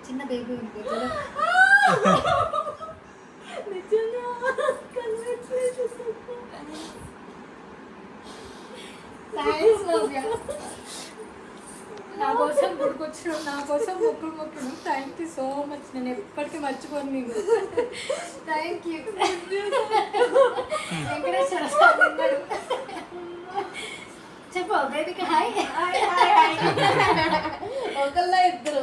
చిన్న బేబీ ఉంది నా కోసం పుట్టుకొచ్చిన నా కోసం మొక్కుడు థ్యాంక్ యూ సో మచ్. నేను ఎప్పటికీ మర్చిపోను మీకు. థ్యాంక్ యూ వెంకటేశ్వర స్వామి గారు. చెప్పు బేబీకి హాయ్. ఒకళ్ళ ఇద్దరు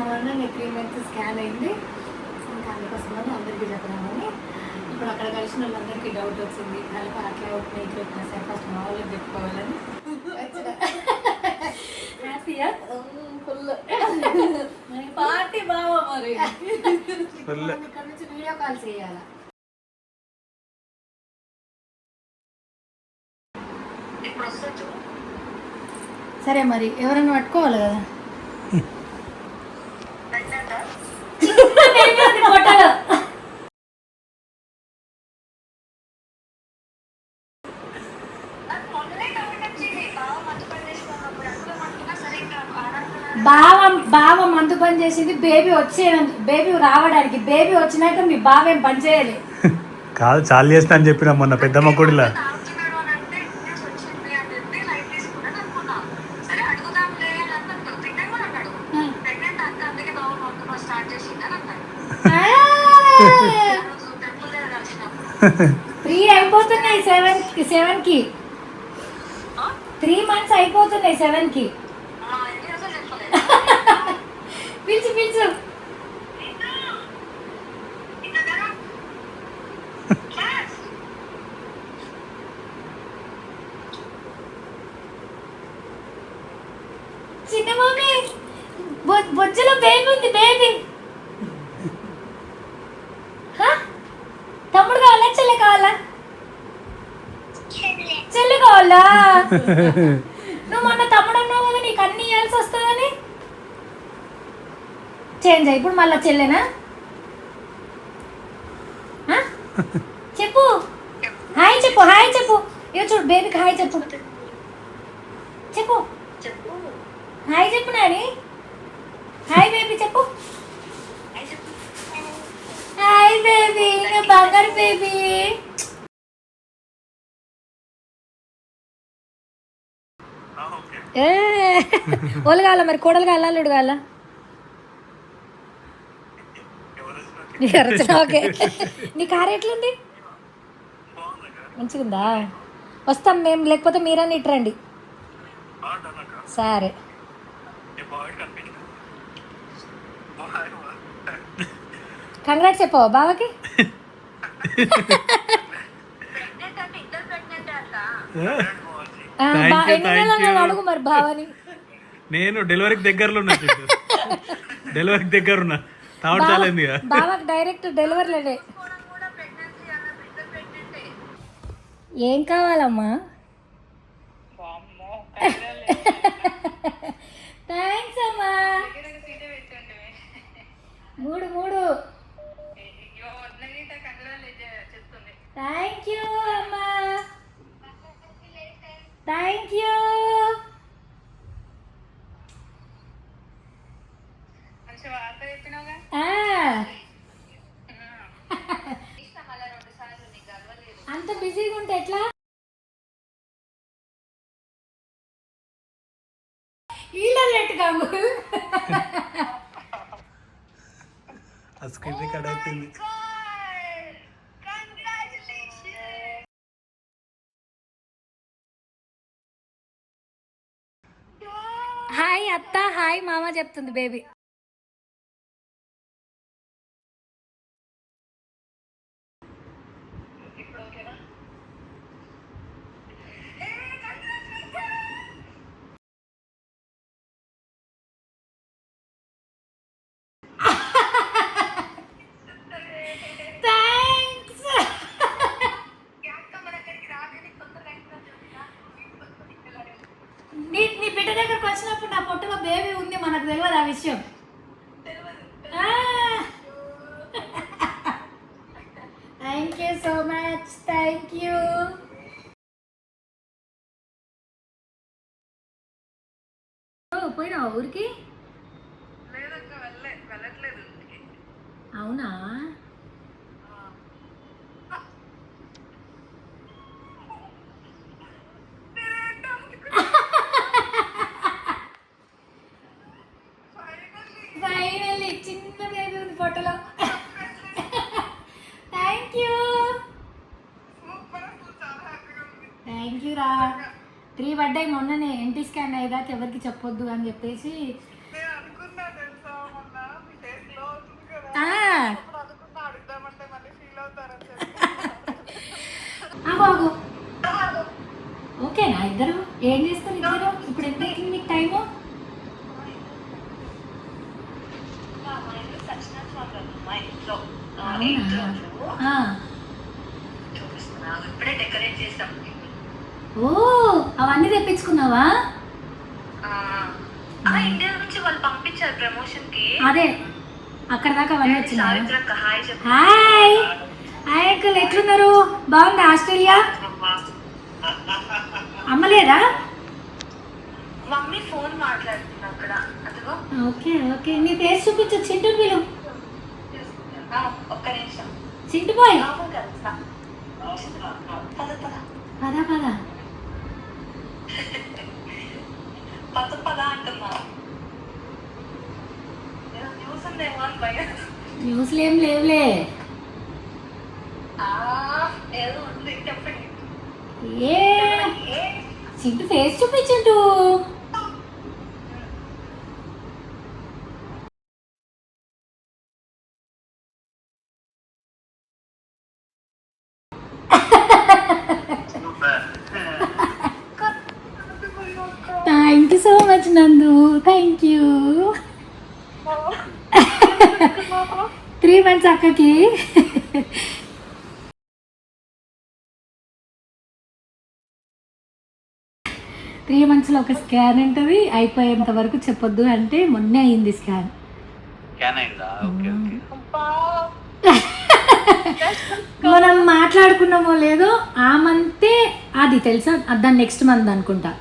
మొన్న 3 months స్కాన్ అయింది. ఇంకా అందుకోసమని అందరికీ చెప్పినామని. ఇప్పుడు అక్కడ కలిసిన వాళ్ళందరికీ డౌట్ వచ్చింది. కలప అట్లా అవుతుంది ఇట్లా వచ్చినా సరే ఫస్ట్ మా వాళ్ళకి చెప్పుకోవాలని. హ్యాపీయా ఫుల్ పార్టీ బావా. మరి ఇక్కడ నుంచి వీడియో కాల్ చేయాలా? సరే మరి ఎవరైనా పట్టుకోవాలి కదా. బావ మందు పని చేసింది బేబీ బేబీ రావడానికి. బేబీ వచ్చినాక మీ బావ ఏం పని చేయాలి కాదు, చాలు చేస్తా అని చెప్పిన మొన్న పెద్దమ్మ గుడిలా. త్రీ అయిపోతున్నాయి 7కి 3 months అయిపోతున్నాయి 7కి. పిలుచు పిలుచు. చిన్న మమ్మీ బొజ్జలో బేబీ ఉంది. బేబీ తమ్ముడు కావాలా చెల్లె కావాలా? చెల్లి కావాలా? నువ్వు మొన్న తమ్ముడు అన్నావు కదా నీకు అన్ని ఇవ్వాల్సి వస్తుందని. చేంజ్ అయ్యి ఇప్పుడు మళ్ళీ చెల్లెనా? చెప్పు హాయ్ చెప్పు. హాయ్ చెప్పు. ఇక చూడు బేబీకి హాయ్ చెప్పు. చెప్పు హాయ్ చెప్పు నాని. హాయ్ బేబీ చెప్పు. హాయ్ బేబీ నా బంగారు బేబీ. వాళ్ళు కావాలా మరి? కోడలు కావాలా అల్లుడు కావాలా? ఓకే. నీ కారు ఎట్లుంది? మంచిగుందా? వస్తాం మేము, లేకపోతే మీరన్నీ ఇటు రండి. సరే కంగ్రాట్స్ చెప్పవా బావకి? అడుగు మరి బావని. నేను డెలివరీకి దగ్గరలో ఉన్నా. బావకి డైరెక్ట్ డెలివరీలే. ఏం కావాలమ్మా? థ్యాంక్స్ అమ్మా. 3 థ్యాంక్ యూ అమ్మా. Thank you. అంత బిజీగా ఉంటే ఎట్లా? హాయ్ అత్త, హాయ్ మామ చెప్తుంది బేబీ. నీ బిడ్డ దగ్గరకు వచ్చినప్పుడు నా పొట్టులో బేబీ ఉంది, మనకు తెలియదు ఆ విషయం. Thank you so much. Thank you. పోయినా ఊరికి? లేదక్క వెళ్ళట్లేదు ఇంటికి. అవునా? ఫైనల్లీ చిన్న బేబీ ఉంది ఫోటోలో. థ్యాంక్ యూ థ్యాంక్ యూ రా. 3 పడ్డాయి మొన్ననే. ఎన్టీ స్కాన్ అయ్యేదాకా ఎవరికి చెప్పొద్దు అని చెప్పేసి నేను అనుకున్నా తెలుసా మొన్న మీ ఫేస్ లో అవుతుంది కదా, ఆ, అప్పుడు అనుకున్నా అడుగుదామంటే మళ్ళీ ఫీల్ అవుతారని చెప్పి. ఆగు ఆగు. ఓకేనా ఇద్దరు? ఏం చేస్తారు ఇద్దరు? ఇప్పుడు ఎంత అవుతుంది మీకు టైము? అవునా? ఇప్పుడే డెకరేట్ చేస్తాం. ఓ, అవన్నీ తెప్పించుకున్నావా? ఇండియా నుంచి వాళ్ళు పంపించారు ప్రమోషన్ కి. అదే అక్కడ దాకా అవన్నీ వచ్చినా? చారిత్రక హాయ్ చెప్పు. హాయ్ హాయ్ అంకుల్, ఎట్లున్నారు? బాగుందా ఆస్ట్రేలియా? అమ్మలేదా? మమ్మీ ఫోన్ మాట్లాడుతున్నా అక్కడ. అదిగో ఓకే ఓకే. నీ ఫేస్ చూపించు. చింటూ వీలు. ఒక్క నిమిషం. చింటు బాయ్ పద పద పదా పదా. పద పద అంటున్నా. న్యూస్ ఉందేమో అని భయం. న్యూస్లు ఏం లేవులే. ఏదో ఉంది చెప్పండి. ఏ చింటూ ఫేస్ చూపించు. థ్యాంక్ యూ సో మచ్ నందు. Thank you. 3 months అక్కకి. త్రీ మంత్స్లో ఒక స్కాన్ ఉంటుంది. అయిపోయేంత వరకు చెప్పొద్దు అంటే మొన్నే అయింది స్కాన్. మనం మాట్లాడుకున్నామో లేదో ఆ మంతే అది తెలుసా, దాని నెక్స్ట్ మంత్ అనుకుంటా.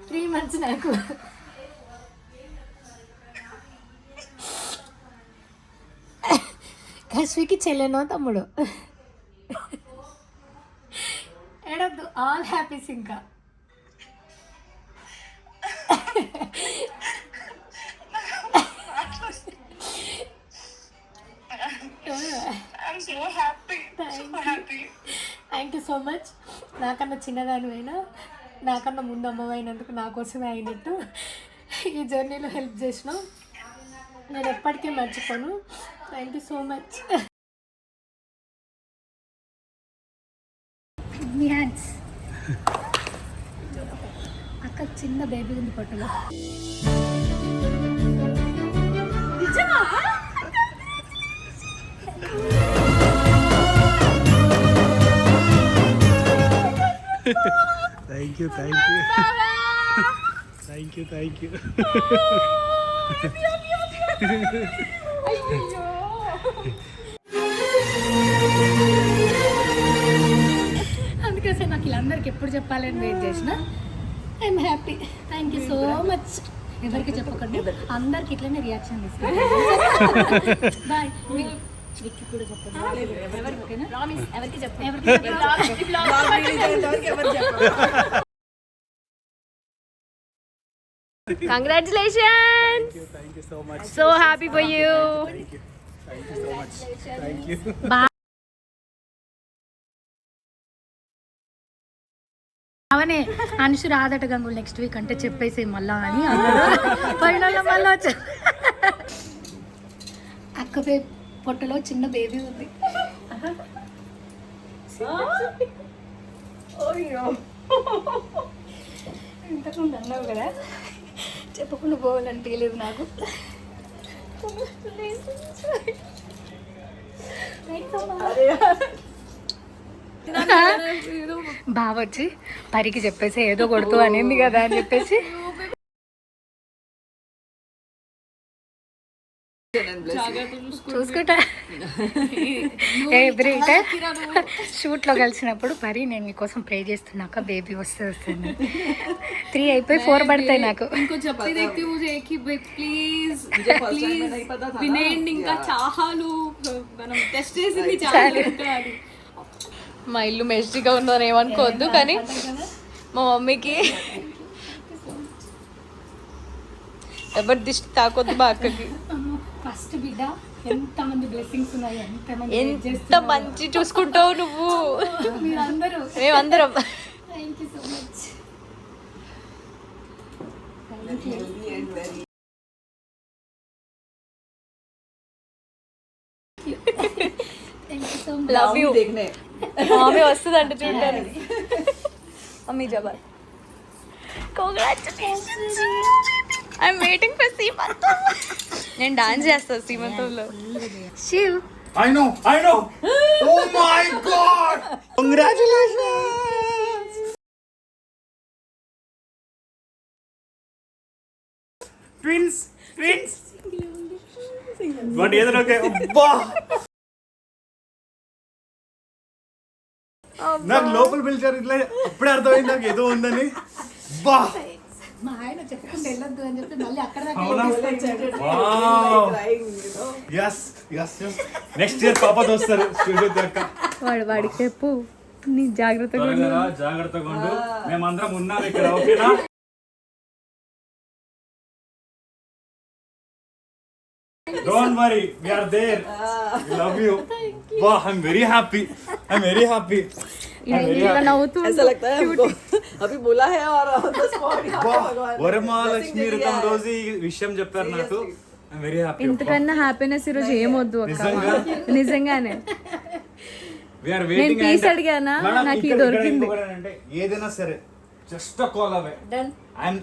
త్రీ మంత్స్ నాకు. కశ్వికి చెల్లెనో తమ్ముడు. ఏడద్దు, ఆల్ హ్యాపీస్. ఇంకా థ్యాంక్ యూ సో మచ్. నాకన్నా చిన్నదానివైనా నాకన్నా ముందు అమ్మమైనందుకు నా కోసమే అయినట్టు ఈ జర్నీలో హెల్ప్ చేసినావు. నేను ఎప్పటికీ మర్చిపోను. Thank you so much. Me hands. అక్క చిన్న బేబీ ఉంది పొట్టలో. థ్యాంక్ యూ అందుకోసం నాకు వీళ్ళందరికి ఎప్పుడు చెప్పాలని వెయిట్ చేసిన. I'm happy. Thank you so much. ఎవరికి చెప్పకండి, అందరికి ఇట్లనే రియాక్షన్ ఇస్తాను. బాయ్. విక్కి కూడా చెప్పండి. ఎవరికి చెప్పండి. Congratulations! Thank you so much. So happy for you. Thank you so much. Thank you. అవనే అనుషు రాదట గంగులు నెక్స్ట్ వీక్ అంటే చెప్పేసి మళ్ళా అని అన్నారు. ఫైనల్ మళ్ళీ వచ్చా. అక్క పొట్టలో చిన్న బేబీ ఉంది. ఇంతకుముందు అన్నావు కదా చెప్పకుండా పోవాలనిపించలేదు నాకు. బావ వచ్చి పరికి చెప్పేసి ఏదో కొడుతూ అనింది కదా అని చెప్పేసి చూసుకుంటా ఎవ్రీ టైం షూట్ లో కలిసినప్పుడు పరి నేను మీకోసం ప్రే చేస్తున్నాక బేబీ వస్తుంది 3 అయిపోయి 4 పడతాయి నాకు इनको जब भी देखती हूँ मुझे एक ही प्लीज प्लीज వినేయండి ఇంకా చాలు మనం టెస్ట్ చేసింది చాలు అని మా ఇల్లు మెస్టీగా ఉందని ఏమనుకోవద్దు కానీ మా మమ్మీకి ఎవరి దిష్టి తాకొద్దు మా అక్కకి ఫస్ట్ బిడ్డ ఎంత మంది బ్లెస్సింగ్స్ ఉన్నాయి ఎంత మంచి చూసుకుంటావు నువ్వు మీరందరూ మేమందరం thank you so much thank you so much love you mummy వస్తుందంట చూడడానికి మమ్మీ జబా కంగ్రాచులేషన్స్ ఐఎమ్ వెయిటింగ్ ఫర్ సీమంతం నేను డాన్స్ చేస్తాను సీమంతంలో Shiv I know. Oh my God! Congratulations! Twins. What is it? Okay. నాకు లోపల పిలిచారు ఇట్లా అప్పుడే అర్థమైంది నాకు ఏదో ఉందని బా మా ఆయన చెప్పకుండా వెళ్ళొద్దు అని చెప్పి మళ్ళీ అక్కడ ఎస్ నెక్స్ట్ ఇయర్ పాపతో వస్తారు వాడికి చెప్పు నీ జాగ్రత్తగా జాగ్రత్తగా ఉండు మేమందరం ఉన్నాం ఇక్కడ ఓకేనా Don't worry, we are there. We love you. Wow, I'm very happy. ऐसा लगता है हमको अभी बोला है और వరమహాలక్ష్మి వ్రతం రోజు ఈ విషయం చెప్పారు నాకు ఐఎమ్ వెరీ హ్యాపీ ఇంతకన్నా హ్యాపీనెస్ ఈరోజు ఏమొద్దు నిజంగానే వి ఆర్ నేను వెయిటింగ్ పీస్ అడిగానా నాకు ఇది దొరికింది అంటే ఏదైనా సరే జస్ట్ కాల్ అవే ఐఎమ్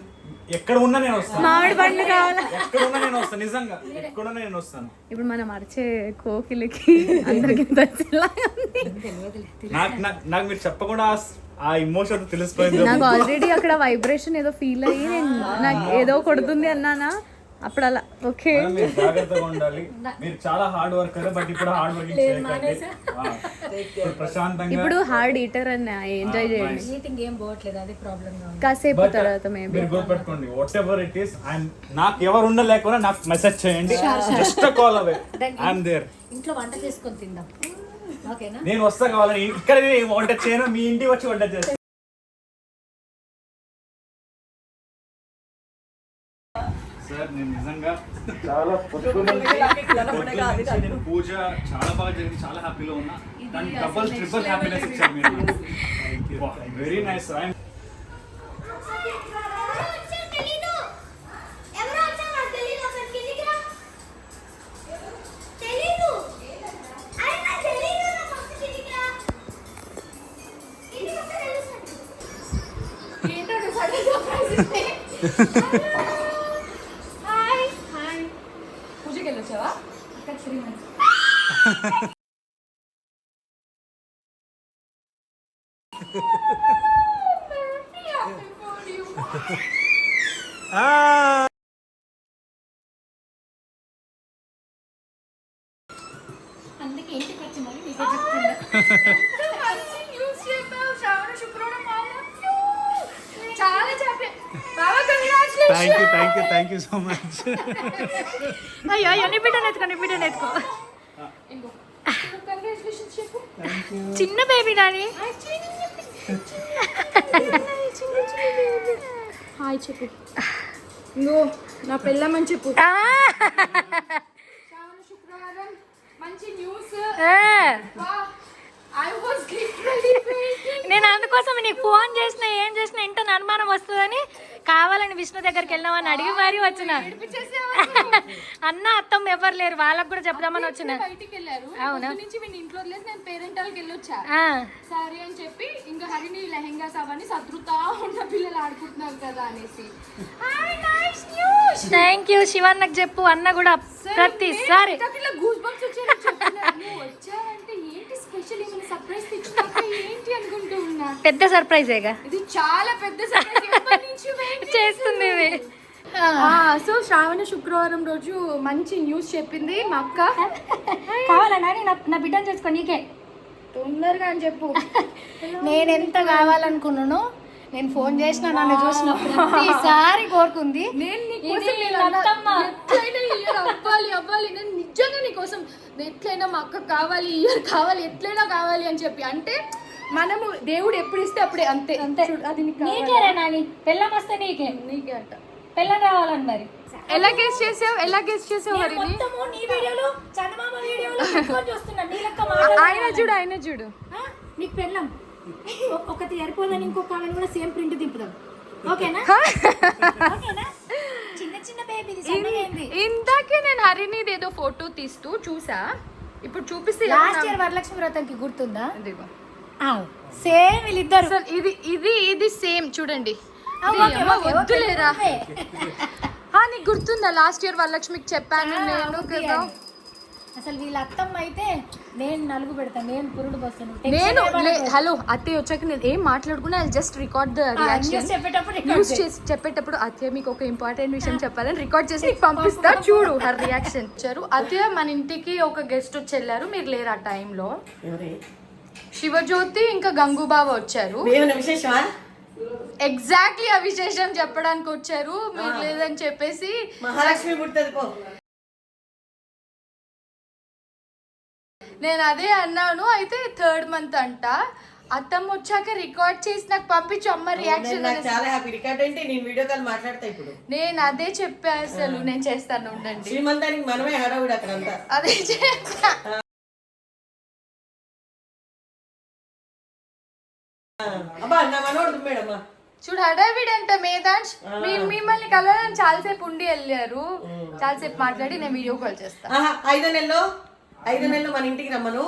ఎక్కడ ఉన్నా నేను వస్తాను మామిడి పండ్లు కావాలా ఎక్కడ ఉన్నా నేను వస్తాను నిజంగా ఎక్కడున్నా నేను వస్తాను ఇప్పుడు మనం అరిచే కోకిలకి అందరికి నాకు మీరు చెప్పకుండా ఆ ఇమోషన్ తెలిసిపోయింది నాకు ఆల్రెడీ అక్కడ వైబ్రేషన్ ఏదో ఫీల్ అయ్యి నేను నాకు ఏదో కొడుతుంది అన్నానా అప్పుడు అలా ఓకే మీరు జాగ్రత్తగా ఉండాలి మీరు చాలా హార్డ్ వర్కర్ బట్ ఇప్పుడు హార్డ్ వర్కింగ్ చేయకండి ఇప్పుడు ప్రశాంతంగా ఇప్పుడు హార్డ్ ఈటర్ అని ఎంజాయ్ చేయండి ఈటింగ్ ఏం పోవట్లేదు అది ప్రాబ్లం గా ఉంది కాసేపు తర్వాత మేబీ మీరు గుర్తుపెట్టుకోండి వాట్ ఎవర్ ఇట్ ఈస్ నాకు ఎవరు ఉండలేకుండా నాకు మెసేజ్ చేయండి just call away I'm there ఇంట్లో వంట చేసుకొని తిందాం ఓకేనా నేను వస్తా కావాలని ఇక్కడ నేను వంట చేయను మీ ఇంటికి వచ్చి వంట చేస్తాను సార్ నేను నిజంగా చాలా నేను పూజ చాలా బాగా జరిగింది చాలా హ్యాపీలో ఉన్నా దానికి డబుల్ ట్రిపుల్ హ్యాపీనెస్ ఇచ్చారు మీరు వెరీ నైస్ పూజకి వెళ్ళొచ్చావా అక్కడ శ్రీమంత్ అందుకే ఇంటికి వచ్చి మళ్ళీ నీకే చెప్తున్నా చాలా చెప్పే బాబా థ్యాంక్ యూ సో మచ్ అయ్యో అయ్యో నీ బిడ్డను ఎత్తుకో చిన్న బేబీ నాని హాయ్ చెప్పు ఇంగో నా పెళ్ళమని చెప్పు శుక్రవారం మంచి న్యూస్ నేను అందుకోసం నీకు ఫోన్ చేసిన ఏం చేసినా ఇంట అనుమానం వస్తుందని కావాలని విష్ణు దగ్గరికి వెళ్ళామని అడిగి మరీ వచ్చిన అన్న అత్తమ్మ ఎవరు లేరు, వాళ్ళకి కూడా చెప్దామని వచ్చిన. బయటికి వెళ్ళారు. అవునా? నుంచి వీడిని ఇంట్లో వదిలేసి నేను పేరెంట్ వాళ్ళకి వెళ్ళొచ్చా. ఆ, సరే అని చెప్పి ఇంకా హరిని లెహెంగాస్ అవన్నీ సదురుతా ఉన్న పిల్లలు ఆడుకుంటున్నారు కదా అనేసి. థ్యాంక్ యూ శివన్నకు చెప్పు, అన్న కూడా ప్రతిసారి ఇలా గూస్ బంప్స్ వచ్చారంటే ఏంటి స్పెషల్, ఏమైనా సర్ప్రైజ్ తెచ్చినాక ఏంటి అనుకుంటూ ఉన్నా. పెద్ద సర్ప్రైజేగా ఇది చాలా పెద్ద సర్ప్రైజ్, ఎప్పటి నుంచి wait చేస్తుంది ఇది. సో శ్రావణ శుక్రవారం రోజు మంచి న్యూస్ చెప్పింది మా అక్క. కావాలన్నా నా బిడ్డను చేసుకో, నీకే తొందరగా అని చెప్పు. నేను ఎంత కావాలనుకున్నానో, నేను ఫోన్ చేసిన నన్ను చూసిన ప్రతిసారి కోరుకుంది. నేను ఇది నీకోసం అత్తమ్మ. ఎట్లయినా ఇయర్ అవ్వాలి, నేను నిజంగా నీకోసం ఎట్లయినా మా అక్క కావాలి, ఇయర్ కావాలి, ఎట్లయినా కావాలి అని చెప్పి. అంటే మనము దేవుడు ఎప్పుడు ఇస్తే అప్పుడే, అంతే అంతే. చూడు, అది నీకు కావాలి. నీకేరా నాని, పెళ్ళం వస్తే నీకే, నీకే అంట. పెళ్ళం రావాలని మరి. ఎలా గెస్ చేసావు నేను మొత్తము నీ వీడియోలు, చందమామ వీడియోలు పెట్టుకొని చూస్తున్నా. నీ లెక్క మాట్లాడాలి. ఆయన చూడు ఆ? నీకు పెళ్ళం ఒకటి సరిపోదని ఇంకొక ఆమెను కూడా సేమ్ ప్రింట్ దింపుదాం. ఓకేనా? ఓకేనా? చిన్న చిన్న బేబీది సన్నగైంది. ఇందాకే నేను హరినిది ఏదో ఫోటో తీస్తూ చూసా, ఇప్పుడు చూపిస్తే లాస్ట్ ఇయర్ వరలక్ష్మి వ్రతంకి గుర్తుందా? సేమ్ వీళ్ళిద్దరు. అసలు ఇది సేమ్ చూడండి. ఓకే, అమ్మ, ఓకే, వద్దులేరా. ఓకే. నీకు గుర్తుందా లాస్ట్ ఇయర్ వరలక్ష్మికి చెప్పాను నేను ఓకే కదా. అని. అసలు వీళ్ళ అత్తమ్మ అయితే నేను నలుగు పెడతాను, నేను పురుడు బస్తాను. నేను హలో అత్తయ్య వచ్చాక నేను ఏం మాట్లాడుకున్నా, I just record the reaction. News చేసి చెప్పేటప్పుడు అత్తయ్య మీకు ఒక ఇంపార్టెంట్ విషయం చెప్పాలని రికార్డ్ చేసి నీకు పంపిస్తా, చూడు హర్ రియాక్షన్. వచ్చారు అత్తయ్య, మన ఇంటికి ఒక గెస్ట్ వచ్చి వెళ్ళారు, మీరు లేరు ఆ టైంలో. శివజ్యోతి ఇంకా గంగూబావ వచ్చారు. విశేషమా? ఎగ్జాక్ట్లీ ఆ విశేషం చెప్పడానికి వచ్చారు, మీరు లేదని చెప్పేసి. మహాలక్ష్మి పుడుతుంది పో. నేను అదే అన్నాను. అయితే 3rd month అంట. అత్తమ్మ వచ్చాక రికార్డ్ చేసి నాకు పంపించు అమ్మ రియాక్షన్. నాకు చాలా హ్యాపీ. రికార్డ్ అంటే నేను వీడియో కాల్ మాట్లాడతా ఇప్పుడు. నేను అదే చెప్పా, అసలు నేను చేస్తాను ఉండండి. శ్రీమంతానికి మనమే హడావుడు అక్కడంతా. అదే చెప్పా. అబ్బా నా మనోడు మేడమ్మా చూడు హడావిడి అంట మేధాంష్. మిమ్మల్ని కలవాలని చాలాసేపు ఉండి వెళ్ళారు, చాలాసేపు మాట్లాడి నేను వీడియో కాల్ చేస్తా. 5 నెలలు మన ఇంటికి రమ్మను.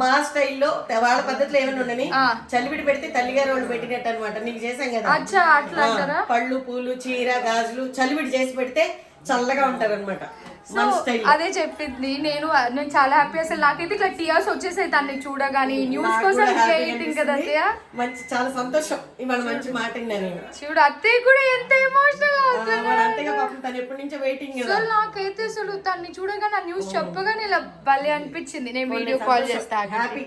మా స్టైల్లో వాళ్ళ పద్ధతిలో ఏమైనా ఉండని చలివిడి పెడితే తల్లిగారు వాళ్ళు పెట్టినట్టు అనమాట. నీకు చేసాం కదా అచ్చా, అట్లా అంటారా? పళ్ళు పూలు చీర గాజులు చలివిడి చేసి పెడితే చల్లగా ఉంటారు అనమాట. అదే చెప్పింది. నేను చాలా హ్యాపీ. అసలు నాకైతే ఇట్లా టీయర్స్ వచ్చేసాయి తన్ని చూడగానే. న్యూస్ కోసం వెయిటింగ్ కదా అత్తయ్య. మంచి చాలా సంతోషం ఇవాళ మంచి మాట నేను. చూడు అత్తయ్య కూడా ఎంత ఎమోషనల్ అవుతుంది. అంతేగా పాపం తను ఎప్పటి నుంచో వెయిటింగ్. అసలు నాకైతే అసలు తన్ని చూడగానే ఆ న్యూస్ చెప్పగానే ఇలా భలే అనిపించింది. నేను వీడియో కాల్ చేస్తా. హ్యాపీ.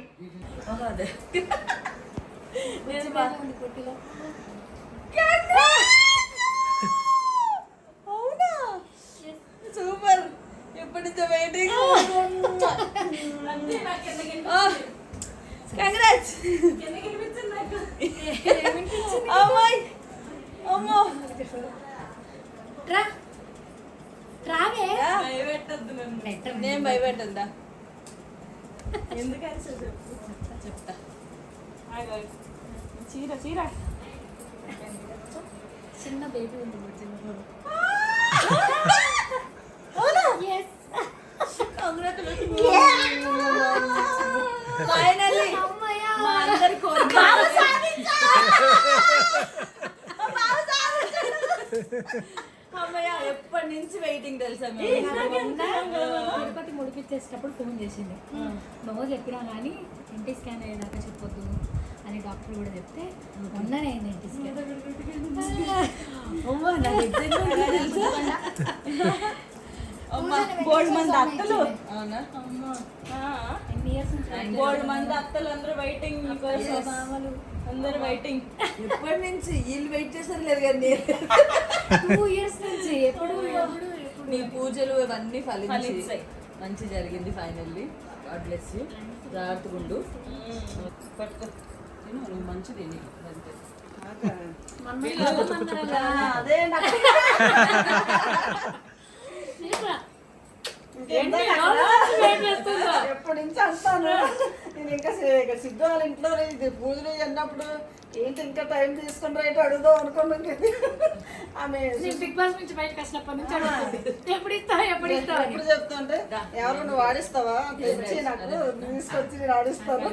సూపర్. ఎప్పటి నుంచో వెయిటింగ్. కంగ్రాట్స్. అమ్మాయి అమ్మో రావే భయపెట్టద్దు నన్ను. నేను భయపెట్టద్దా? ఎందుకని చెప్తా. చీర చీర చిన్న బేబీ ఉంది. ఫైనల్లీ మా అందరి కోరిక అమ్మయ్య. ఎప్పటి నుంచి వెయిటింగ్ తెలుసా? తిరుపతి ముడిపించేటప్పుడు ఫోన్ చేసింది. నువ్వు చెప్పినా కానీ ఇంటి స్కాన్ అయ్యేదాకా చెప్పొద్దు అని డాక్టర్ కూడా చెప్తే మొన్ననే అయింది ఇంటి స్కాన్. బోల్డ్ మంది అత్తలు. అవునా? ఎన్ని ఇయర్స్ నుంచి బోల్డ్ మంది అత్తలు అందరూ వెయిటింగ్. అందరూ వెయిటింగ్. ఎప్పటి నుంచి వీళ్ళు వెయిట్ చేశారు లేదు కానీ 2 years నుంచి ఎప్పుడు నీ పూజలు ఇవన్నీ ఫలించాయి. మంచి జరిగింది ఫైనల్లీ. God bless you. జాగ్రత్తగా ఉండు. పట్టుకో నువ్వు మంచిది. అదే ఎప్పటి నుంచి అంటాను నేను ఇంకా సిద్ధు వాళ్ళ ఇంట్లో ఇది పూజలు అన్నప్పుడు ఏంటి ఇంకా టైం తీసుకుని రైట్ అడుగుదాం అనుకున్నాం ఆమె బిగ్ బాస్ నుంచి బయటకు వచ్చినప్పటి నుంచి అడుగుతుంది ఎప్పుడు ఇస్తావు ఎప్పుడు ఇస్తావు ఎప్పుడు చెప్తుంటే ఎవరు నువ్వు ఆడిస్తావా తెచ్చి నాకు తీసుకొచ్చి నేను ఆడిస్తాను.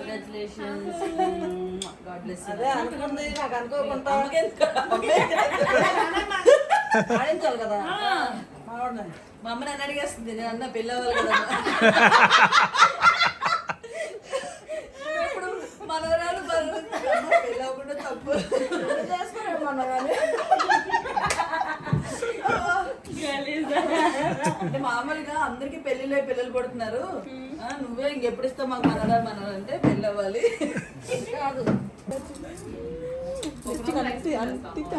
అదే అనుకుంది నాకు అనుకోకుండా ఆడించాలి కదా మా అమ్మ నన్ను అడిగేస్తుంది నేను అన్న పిల్లవాళ్ళు కదా ఇప్పుడు మనవరాలు పెళ్ళి అవ్వకుండా తప్పు చేసుకోలేదు మన అంటే మామూలుగా అందరికి పెళ్లిలో పిల్లలు పడుతున్నారు నువ్వే ఇంకెప్పుడు ఇస్తావు మాకు మనవరాలు అంటే పెళ్ళి అవ్వాలి కాదు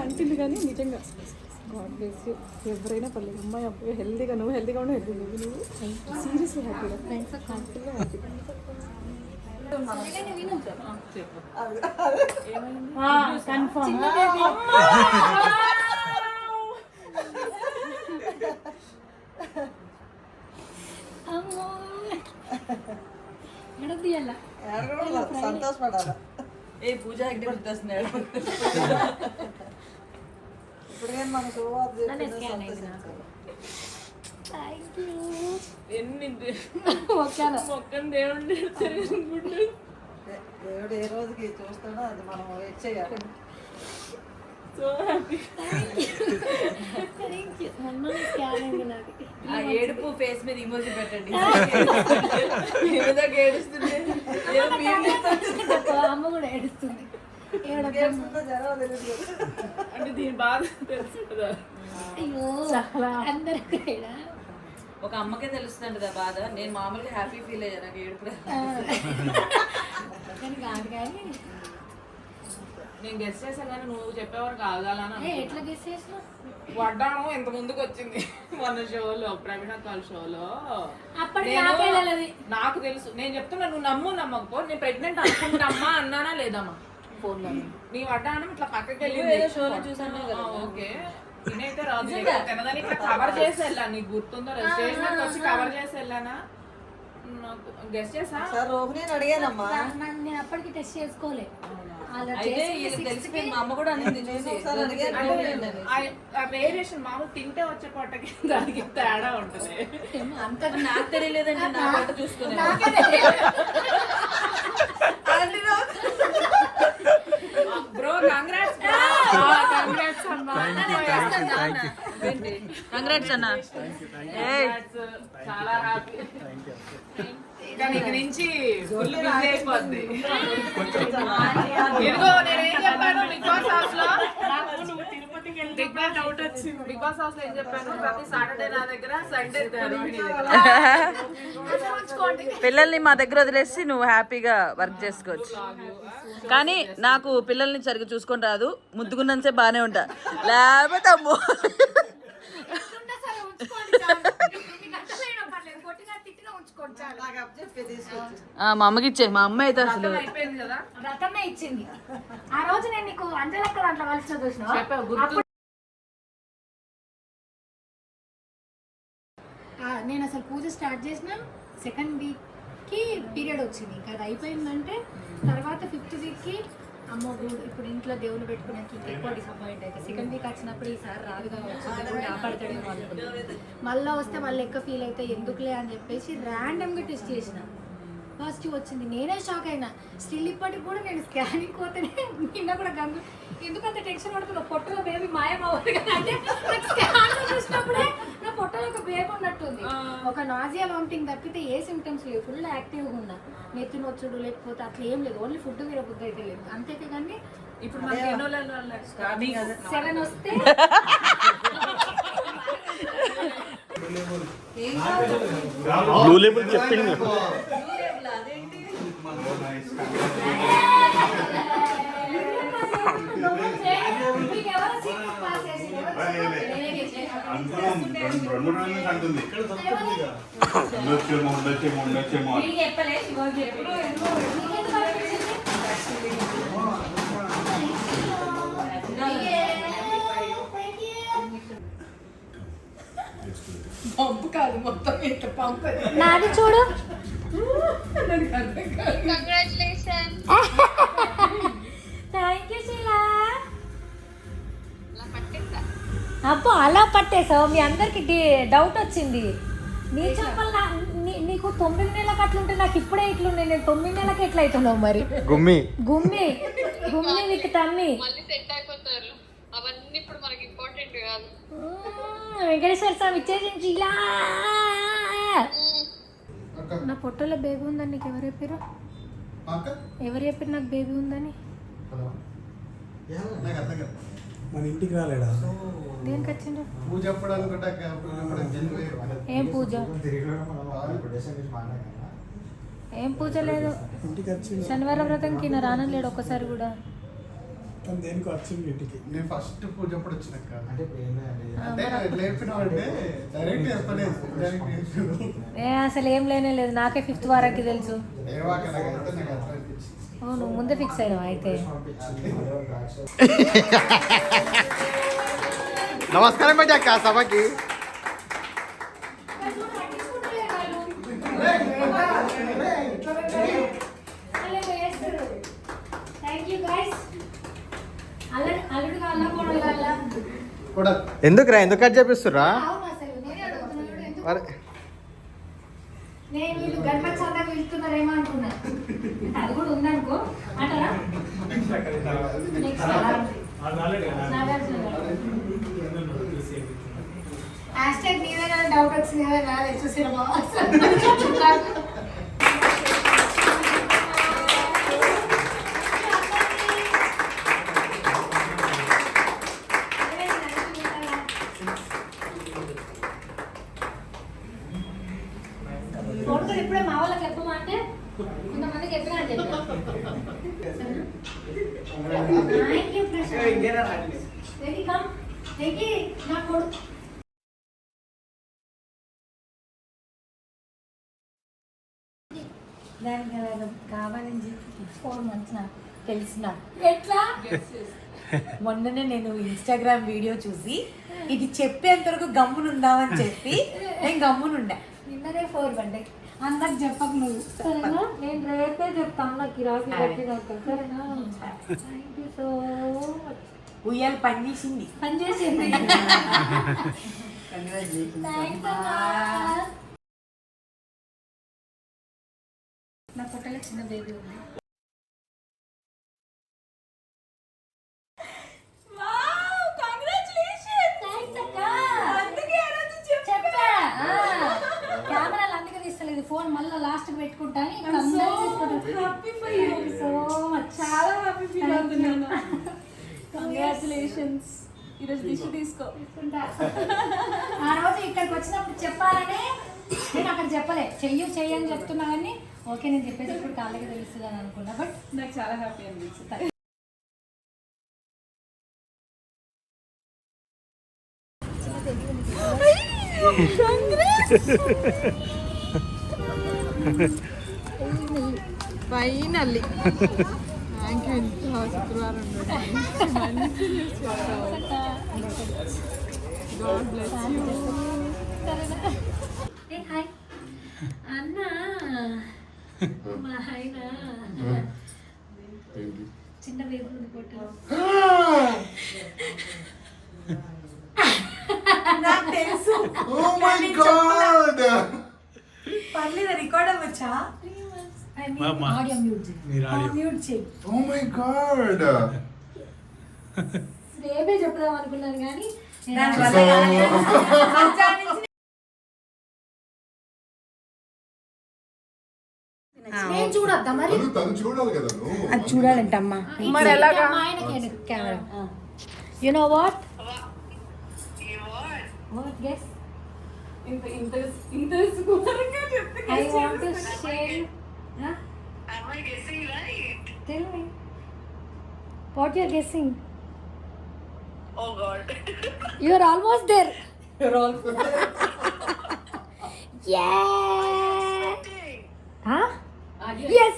అంటుంది కానీ నిజంగా గాడ్ బ్లెస్ యూ. ఎవరైనా పర్లేదు అమ్మాయి అబ్బాయి హెల్దీగా నువ్వు హెల్దీగా ఉండే హెల్దీ నువ్వు సీరియస్లీ హ్యాపీగా హ్యాపీగా హ్యాపీ. సంతోషపడాలి. ఏ పూజ అంటే గుర్తొస్తున్నాడు ఇప్పుడు నేను మన దేవుడు ఏ రోజుకి చూస్తాడో అది మనం వెయిట్ చేయాలి. ఆ ఏడుపు ఫేస్ మీద ఇమోజీ పెట్టండి. ఏడుస్తుంది అమ్మ కూడా ఏడుస్తుంది అంటే దీని బాధ తెలుస్తుందా? అయ్యో అందరికీ ఒక అమ్మకే తెలుస్తుంది ఆ బాధ. నేను మామూలుగా హ్యాపీ ఫీల్ అయ్యా నాకు ఏడుపు కాదు కానీ నేను గెస్ట్ చేశాను కానీ నువ్వు చెప్పేవారు కాగాలని ఎట్లా గెస్ చేసినా వడ్డాను ఇంత ముందుకు వచ్చింది మన షోలో ప్రవీణ కాల్ షోలో. నాకు తెలుసు నేను చెప్తున్నా నువ్వు నమ్మకపో నేను ప్రెగ్నెంట్ అనుకుంటామ్మా అన్నానా లేదమ్మా ఫోన్ లో నీ వడ్డానం ఇట్లా పక్కకి వెళ్ళి షోలో చూసాను. ఓకే నేనైతే రాజు తినదని ఇట్లా కవర్ చేసి వెళ్ళాను. నీకు గుర్తుందో స్టేషన్ వచ్చి కవర్ చేసి వెళ్ళానా నాకు గెస్ట్ చేసా సార్ రోహిణి అడిగానమ్మా. నేను అప్పటికి టెస్ట్ చేసుకోలే తెలిసిపోయింది మా అమ్మ కూడా అనేది వేరియేషన్ మామూలు తింటే వచ్చే పొట్టకి దానికి తేడా ఉంటుంది. అంతకు నాకు తెలియలేదండి నా పొట్ట చూసుకునే బ్రో కంగ్రాట్స్ కంగ్రాట్స్ అన్న. చాలా హ్యాపీ. కానీ ఇక నుంచి ఫుల్ బిజీ అయిపోద్ది. ఇదిగో నేను ఏం చెప్పాను బిగ్ బాస్ హౌస్ లో బిగ్ బాస్ డౌట్ వచ్చింది. బిగ్ బాస్ హౌస్ లో ఏం చెప్పాను ప్రతి సాటర్డే నా దగ్గర సండే రోహిణి దగ్గర పిల్లల్ని మా దగ్గర వదిలేసి నువ్వు హ్యాపీగా వర్క్ చేసుకోవచ్చు. కానీ నాకు పిల్లల్ని సరిగ్గా చూసుకొని రాదు. ముద్దుకున్నంతే బాగానే ఉంటా లేకపోతే అమ్మో మా అమ్మకి ఇచ్చే. మా అమ్మ అయితే అసలు అయిపోయింది కదా రతమే ఇచ్చింది ఆ రోజు. నేను నీకు అంజలక్క దాంట్లో కలిసి చూసిన నేను అసలు పూజ స్టార్ట్ చేసిన సెకండ్ వీక్ కి పీరియడ్ వచ్చింది. ఇంకా అది అయిపోయిందంటే తర్వాత 5th వీక్ కి అమ్మో ఇప్పుడు ఇంట్లో దేవుని పెట్టుకునేకి ఎక్కువ డిసప్పాయింట్ అయితే సెకండ్ వీక్ వచ్చినప్పుడు ఈసారి రాదు కావచ్చు దేవుడు కాపాడతాడేమో అనుకున్నాను. మళ్ళీ వస్తే మళ్ళీ ఎక్కువ ఫీల్ అయితే ఎందుకులే అని చెప్పేసి ర్యాండమ్గా టెస్ట్ చేసిన. పాజిటివ్ వచ్చింది. నేనే షాక్ అయినా. స్టిల్ ఇప్పటికి కూడా నేను స్కానింగ్ పోతేనే నిన్న కూడా గంగు ఎందుకంత టెన్షన్ పడుతున్నా పొట్టలో బేబీ మాయమవ్వదు కదా అంటే నాకు స్కాన్ చూసినప్పుడే నా పొట్టలో ఒక బేబీ ఉన్నట్టుంది. ఒక నాజియా వామిటింగ్ తప్పితే ఏ సిమ్టమ్స్ లేవు. ఫుల్ యాక్టివ్గా ఉన్నా. నెత్తి నొచ్చుడు లేకపోతే అట్లా ఏం లేదు. ఓన్లీ ఫుడ్ మీద బుద్ధి అయితే లేదు అంతే. కానీ ఇప్పుడు మనకి 7 వస్తే బ్లూ లేబుల్ చెప్పింది. అంటుంది ఉండొచ్చేమో నాది చూడు థ్యాంక్ యూ శీలా. అబ్బో అలా పట్టేసావు, మీ అందరికి డౌట్ వచ్చింది. నీ చెప్పాల నీకు 9 నెలలకు అట్లుంటే నాకు ఇప్పుడే ఇట్లున్నాయి, నేను 9 నెలలకు ఎట్లా అవుతున్నావు మరి? గుమ్మి గుమ్మి గుమ్మి నీకు తమ్మి. వెంకటేశ్వర స్వామి ఇచ్చేసి ఇలా. నా పొట్టలో బేబీ ఉందని నీకు ఎవరు చెప్పారు? ఎవరు చెప్పారు నాకు బేబీ ఉందని? మన ఇంటికి రాలేడా? దేనికి వచ్చిండ్రు? పూజ ఏం పూజ? ఏం పూజ లేదు. ఇంటికి వచ్చింది. శనివారం వ్రతంకి నా రానం లేడు ఒక్కసారి కూడా. తను దేనికి వచ్చింది ఇంటికి? నేను ఫస్ట్ పూజ అప్పుడు వచ్చినాక అంటే లేపినావంటే డైరెక్ట్ చెప్పలేదు. అసలు ఏం లేనే లేదు, నాకే 5th వారానికి తెలుసు. ఓ నువ్వు ముందే ఫిక్స్ అయినావు అయితే. నమస్కారం పెట్టాక సభకి. ఎందుకురా, ఎందుకు కట్ చేపిస్తుర్రా? నేను వీళ్ళు గణపతి సందాకి వెళ్తున్నారేమో అనుకున్నా, అది కూడా ఉందనుకో అంటారా? హ్యాష్ట్యాగ్ నీదే కానీ డౌట్ వచ్చింది కదా, రాలేదు చూసిన ఇప్పుడే మా వాళ్ళకి చెప్పమంటే కొంతమందికి చెప్పినా అని చెప్పాను. నా కొడుకు దానికి కావాలని చెప్పి 4 months నాకు తెలిసిన. ఎట్లా? మొన్ననే నేను ఇన్స్టాగ్రామ్ వీడియో చూసి ఇది చెప్పేంత వరకు గమ్మునుందామని చెప్పి నేను గమ్మునుండా. నిన్ననే 4 పడ్డాయి. అందరికి చెప్పకు నువ్వు, సరేనా? నేను రేపే చెప్తాను నాకు రాసి పెట్టినాక, సరేనా? Thank you so much. ఉయ్యాలు పనిచేసింది. పనిచేసింది. నా పొట్టలో చిన్న బేబీ ఉంది. కెమెరాలు అందుకే తీస్తలేదు, ఫోన్ మళ్ళీ లాస్ట్ పెట్టుకుంటా. చాలా హ్యాపీ ఫీల్ అవుతున్నాను. కంగ్రాచులేషన్స్. ఈరోజు దిష్టి తీసుకో. ఆ రోజు ఇక్కడికి వచ్చినప్పుడు చెప్పాలనే నేను అక్కడ చెప్పలే, చెయ్యని చెప్తున్నా కానీ ఓకే నేను చెప్పేసి ఇప్పుడు కాళ్ళకి తెలుస్తుంది అని అనుకున్నా. బట్ నాకు చాలా హ్యాపీ అనిపించింది. Finally thank you. ఇంత శుక్రవారం గాడ్ బ్లెస్ యూ. హాయ్ అన్నా, మా ఆయన చిన్న బేబీ ఉంది పొట్టలో. నాకు తెలుసు. పర్లేదు, రికార్డ్ అవ్వచ్చా? ఆడియో మ్యూట్ చేయి. Oh my God. రేపే చెప్దాం అనుకున్నాను కానీ నేను చూడొద్దా మరి? తను చూడాలి కదా నువ్వు. అది చూడాలంటమ్మా. మరి ఎలాగా? ఆయనకి camera. You know what guess? ఇంత స్కూరంగా చెప్తే I want to share. Huh? Am I guessing right? Tell me. What you're guessing? Oh God. You're almost there. You're all Yeah. Huh? Yes.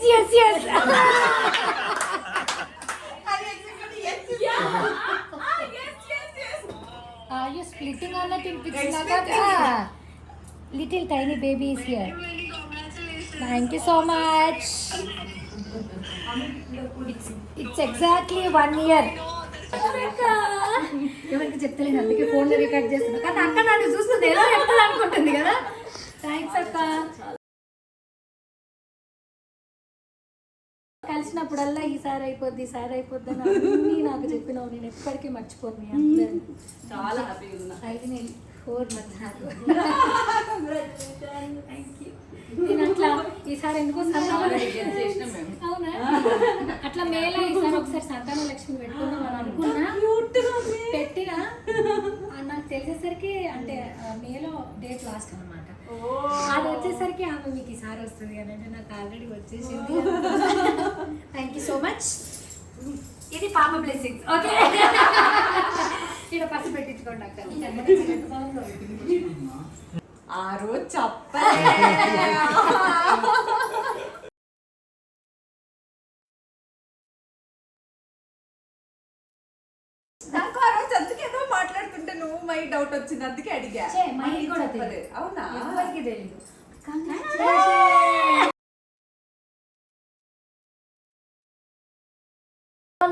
Are you splitting on it in picture? Little tiny baby is here. Many congratulations. Thank you so much. It's exactly 1 year. ఎవరికి చెప్తలేదు, అందుకే ఫోన్లో record చేస్తున్నా. కానీ అక్క నన్ను చూస్తుంది ఎలా చెప్తాను అనుకుంటుంది కదా. థ్యాంక్స్ అక్క. కలిసినప్పుడల్లా ఈసారి అయిపోద్ది అని అన్నీ నాకు చెప్పినావు. నేను ఎప్పటికీ మర్చిపోను అందరు. చాలా హ్యాపీగా ఉన్నా. అయితే నేను 4 months హ్యాపీ. Thank you. నేను అట్లా ఈసారి ఎందుకో చేసినాం మేము. అవునా, అట్లా మేలో ఈసారి ఒకసారి సంతాన లక్ష్మి పెట్టుకుందాం అని అనుకున్నా. పెట్టినా నాకు తెలిసేసరికి అంటే మేలో డేట్ లాస్ట్ అనమాట. అది వచ్చేసరికి ఆమె మీకు ఈసారి వస్తుంది కానీ అంటే నాకు ఆల్రెడీ వచ్చేసింది. Thank you so much. ఇది పాప బ్లెస్సింగ్స్. ఓకే, ఇక్కడ పసి పెట్టించుకోండి అక్క. ఆ రోజు చెప్ప నాకు ఆ రోజు అందుకేదో మాట్లాడుతుంటే నువ్వు మై డౌట్ వచ్చింది, అందుకే అడిగా. మహి కూడా చెప్పలేదు. అవునా? ఎవరికి తెలియదు.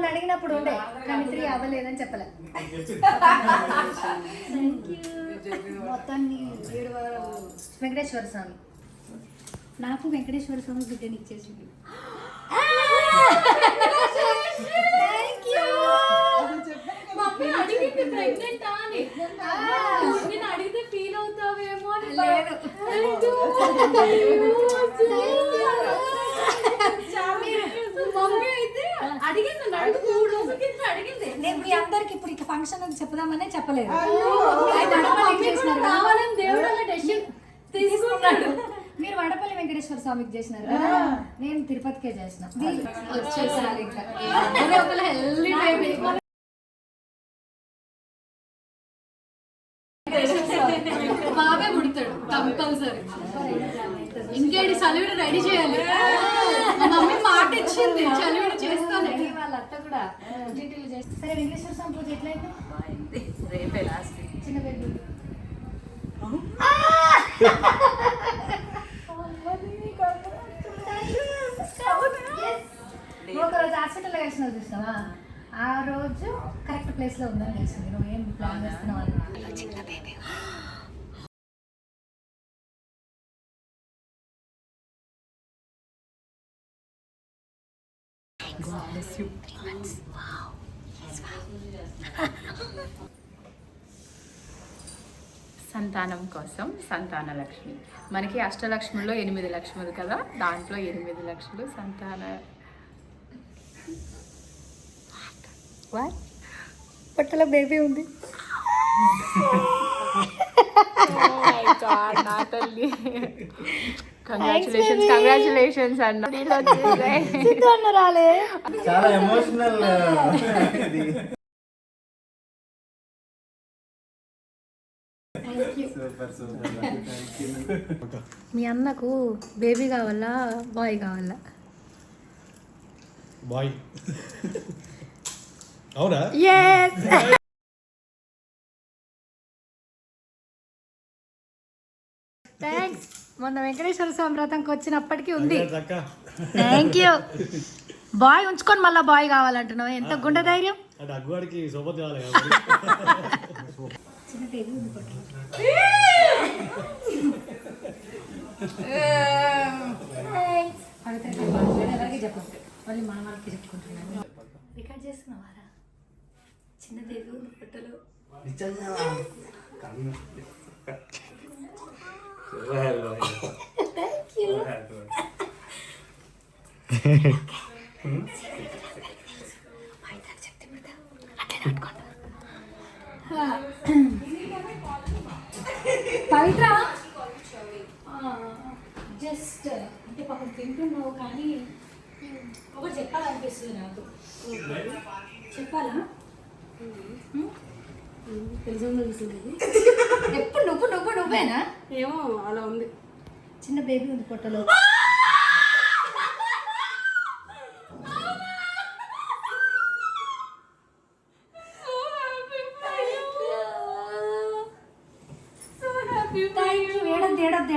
అడిగినప్పుడు ఉండే కానీ 3 అవ్వలేదని చెప్పలే. Thank you. మొత్తాన్ని 7 వారాలు వెంకటేశ్వర స్వామి నాకు వెంకటేశ్వర స్వామి బిడ్డని ఇచ్చేసింది. Thank you. మమ్మీ అడిగింది ప్రెగ్నెంట్ అని. నేను అడిగితే ఫీల్ అవుతావేమో అని. లేదు. మమ్మీ అయితే అడిగింది, నన్ను 3 రోజుల కింద అడిగింది. నేను మీ అందరికి ఇప్పుడు ఇట్లా ఫంక్షన్ అని చెప్దామనే చెప్పలేదు. కావాలని దేవుడు అలా డెసిషన్ తీసుకున్నాడు. మీరు వడపల్లి వెంకటేశ్వర స్వామికి చేసినారు కదా, నేను తిరుపతికే చేసిన. వచ్చేసారి ఇంకా హెల్దీ బేబీ. బాగా పుడతాడు కంపల్సరీ. ఇంకేంటి చలివిడి రెడీ చేయాలి. మా మమ్మీ మాట ఇచ్చింది, చలివిడి చేస్తాను. వాళ్ళ అత్త కూడా డ్యూటీలు చేస్తారు. సరే వెంకటేశ్వర స్వామి పూజ ఎట్లయితే రేపే లాస్ట్. చిన్న బేబీ ఒకరోజు హాస్పిటల్లో కలిసిన చూసినావా, ఆ రోజు కరెక్ట్ ప్లేస్లో ఉందని తెలిసింది. నువ్వు ఏం ప్లాన్ చేస్తున్నావు అని. చిన్న బేబీ సంతానం కోసం సంతాన లక్ష్మి. మనకి అష్టలక్ష్ముల్లో 8 లక్ష్ములు కదా, దాంట్లో 8 లక్షలు సంతాన. పొట్టలో బేబీ ఉంది. కంగ్రాచులేషన్స్ అన్న. రాలే చాలా ఎమోషనల్. మీ అన్నకు బేబీ కావాలా బాయ్ కావాలా? బాయ్. అవునా? yes. థ్యాంక్స్. మొన్న వెంకటేశ్వర స్వామి వ్రతంకి వచ్చినప్పటికీ ఉంది. Thank you. బాయ్ ఉంచుకొని మళ్ళీ బాయ్ కావాలంటున్నావు, ఎంత గుండె ధైర్యం. అంటే అగ్గువాడికి సోపతి కావాలి. చిన్న బేబీ ఉంది పొట్టలో. ఎవరికి చెప్పండి, మళ్ళీ మన వాళ్ళకి చెప్పుకుంటున్నాను. రికార్డ్ చేస్తున్నావారా? చిన్న బేబీ ఉంది పొట్టలో. Thank you. పవిత్ర జస్ట్ అంటే పాపం తింటున్నావు కానీ ఒకటి చెప్పాలనిపిస్తుంది నాకు. చెప్పాలా? ఎప్పుడు నువ్వేనా? ఏమో అలా ఉంది. చిన్న బేబీ ఉంది పొట్టలో.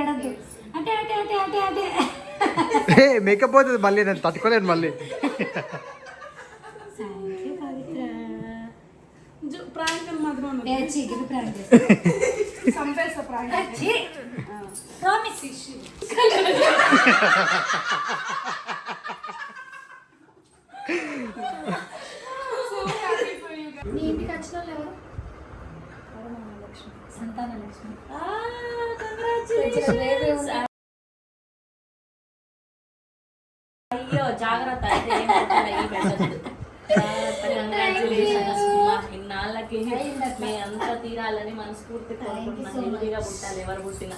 ఏడద్దు అంటే అంటే అంటే అంటే అంటే మేకప్ పోతుంది మళ్ళీ, నేను తట్టుకోలేను మళ్ళీ. ప్రాంక్ అని మాత్రం ఉండదు. ఏ చీకిది ప్రాంక్ చేస్తా. సంపేస్తా ప్రాంక్. ఛీ! ప్రామిస్. నీ ఇంటికి వచ్చిన వాళ్ళు ఎవరు? సంతాన లక్ష్మి. అయ్యో జాగ్రత్త అయితే ఏం పెట్టాలి, ఈ పెట్టద్దు. జాగ్రత్త, కంగ్రాచులేషన్స్. ఇన్నాళ్ళకి మీ అంతా తీరాలని మనస్ఫూర్తి కోరుకుంటున్నాను. హెల్దీగా పుట్టాలి ఎవరు పుట్టినా.